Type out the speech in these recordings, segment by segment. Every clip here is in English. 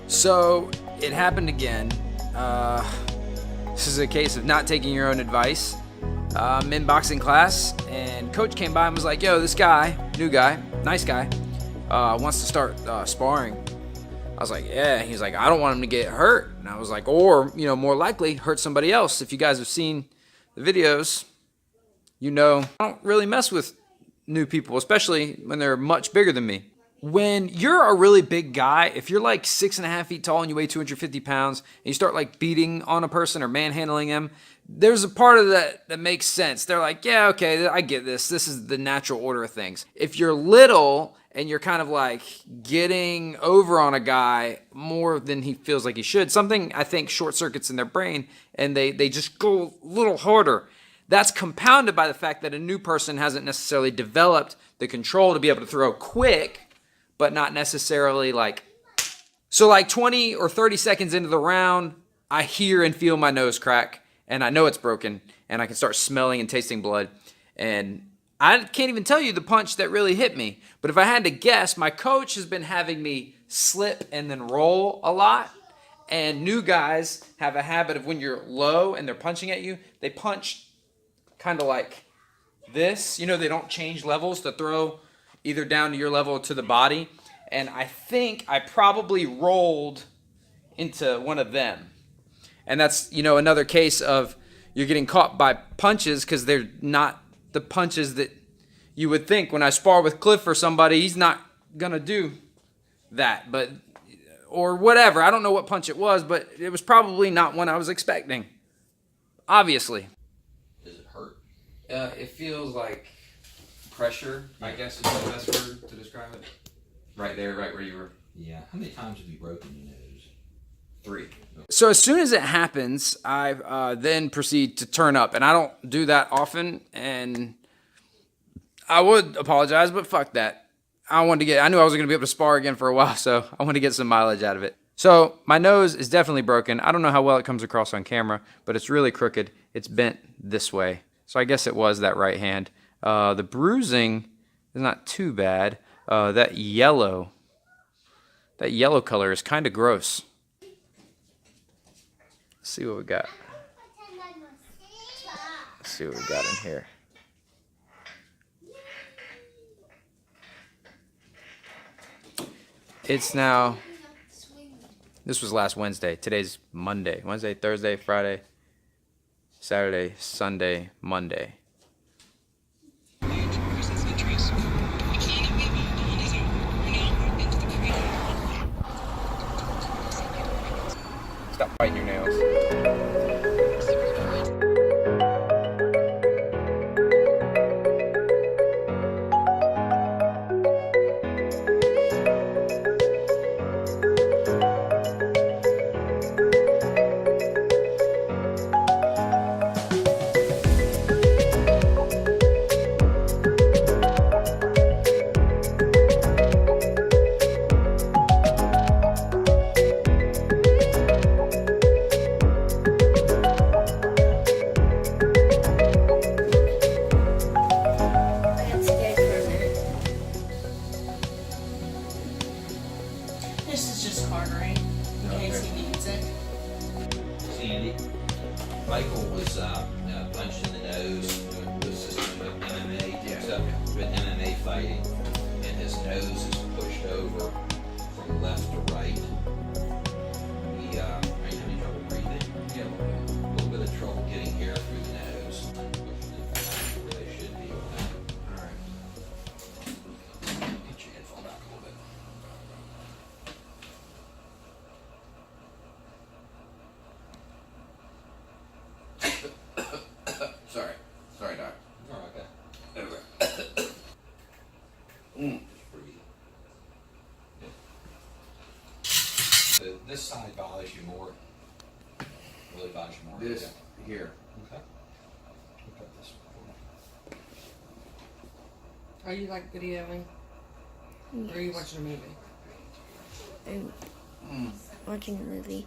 So it happened again. This is a case of not taking your own advice. I'm in boxing class, and coach came by and was like, yo, this guy, new guy, nice guy, wants to start sparring. I was like, yeah. He's like, I don't want him to get hurt. And I was like, or, more likely hurt somebody else. If you guys have seen the videos, I don't really mess with new people, especially when they're much bigger than me. When you're a really big guy, if you're like 6.5 feet tall and you weigh 250 pounds and you start like beating on a person or manhandling them, there's a part of that makes sense. They're like, yeah, okay, I get this. This is the natural order of things. If you're little and you're kind of like getting over on a guy more than he feels like he should, something I think short circuits in their brain and they just go a little harder. That's compounded by the fact that a new person hasn't necessarily developed the control to be able to throw quick, but not necessarily like, so like 20 or 30 seconds into the round, I hear and feel my nose crack and I know it's broken and I can start smelling and tasting blood. And I can't even tell you the punch that really hit me. But if I had to guess, my coach has been having me slip and then roll a lot. And new guys have a habit of when you're low and they're punching at you, they punch kind of like this. They don't change levels to throw either down to your level or to the body. And I think I probably rolled into one of them. And that's, another case of you're getting caught by punches because they're not the punches that you would think. When I spar with Cliff or somebody, he's not going to do that. But, or whatever. I don't know what punch it was, but it was probably not one I was expecting. Obviously. Does it hurt? It feels like pressure, I guess is the best word to describe it. Right there, right where you were. Yeah. How many times have you broken your nose? 3. So as soon as it happens, I then proceed to turn up. And I don't do that often. And I would apologize, but fuck that. I knew I wasn't going to be able to spar again for a while, so I want to get some mileage out of it. So my nose is definitely broken. I don't know how well it comes across on camera, but it's really crooked. It's bent this way. So I guess it was that right hand. The bruising is not too bad. That yellow color is kind of gross. Let's see what we got. Let's see what we got in here. It's now, this was last Wednesday. Today's Monday. Wednesday, Thursday, Friday, Saturday, Sunday, Monday. Stop biting your nails. Michael was punched in the nose with a system of MMA, with MMA fighting, and his nose is pushed over from left to right. Are you having trouble breathing? Yeah, a little bit of trouble getting air through the nose. Where they should be. Okay. All right. Get your headphone back a little bit. Sorry, Doc. Oh, okay. Anyway. This side bothers you more. Really bothers you more. This here. Okay. Look at this one. Are you like videoing? Yes. Or are you watching a movie? I'm watching a movie.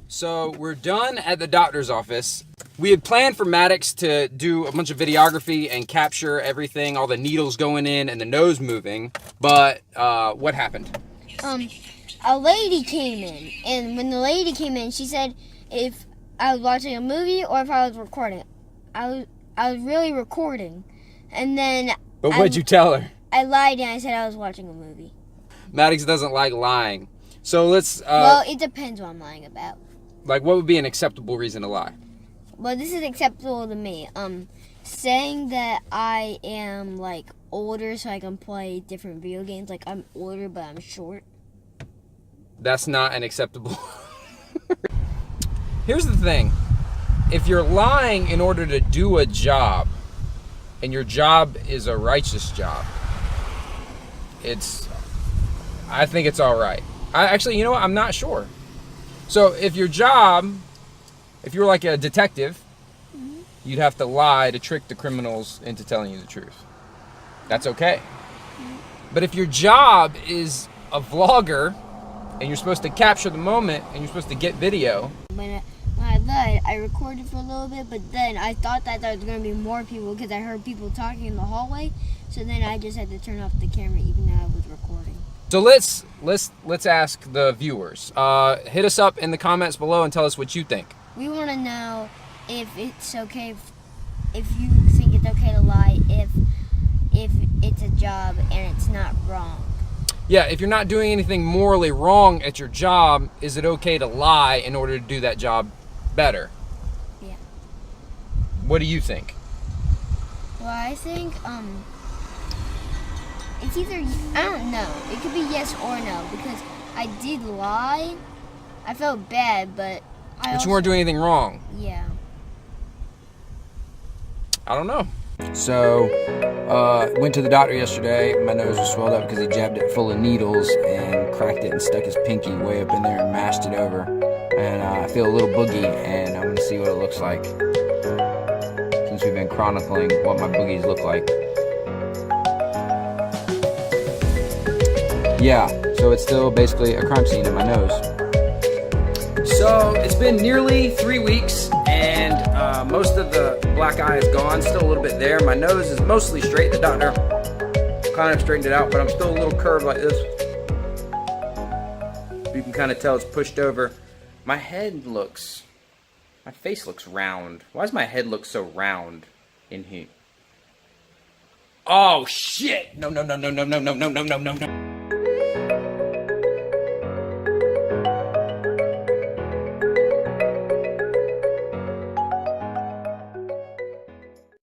So we're done at the doctor's office. We had planned for Maddox to do a bunch of videography and capture everything, all the needles going in and the nose moving, but what happened? A lady came in, and when the lady came in, she said if I was watching a movie or if I was recording. I was really recording, and then. But what'd you tell her? I lied and I said I was watching a movie. Maddox doesn't like lying, so let's. Well, it depends what I'm lying about. Like, what would be an acceptable reason to lie? Well, this is acceptable to me. Saying that I am like older so I can play different video games. Like I'm older but I'm short. That's not an acceptable. Here's the thing. If you're lying in order to do a job, and your job is a righteous job, I think it's all right. Actually, you know what? I'm not sure. So if your job, if you're like a detective, you'd have to lie to trick the criminals into telling you the truth. That's okay. But if your job is a vlogger, and you're supposed to capture the moment, and you're supposed to get video. When I lied, I recorded for a little bit, but then I thought that there was going to be more people because I heard people talking in the hallway. So then I just had to turn off the camera even though I was recording. So let's ask the viewers. Hit us up in the comments below and tell us what you think. We want to know if it's okay, if you think it's okay to lie, if it's a job and it's not wrong. Yeah, if you're not doing anything morally wrong at your job, is it okay to lie in order to do that job better? Yeah. What do you think? Well, I think it's either, I don't know. It could be yes or no because I did lie. I felt bad, but But you weren't doing anything wrong. Yeah. I don't know. So, went to the doctor yesterday. My nose was swelled up because he jabbed it full of needles and cracked it and stuck his pinky way up in there and mashed it over. And I feel a little boogie, and I'm going to see what it looks like. Since we've been chronicling what my boogies look like. Yeah, so it's still basically a crime scene in my nose. So, it's been nearly 3 weeks, and most of the black eye is gone, still a little bit there. My nose is mostly straight. The doctor kind of straightened it out, but I'm still a little curved like this. You can kind of tell it's pushed over. My face looks round. Why does my head look so round in here? Oh shit! No.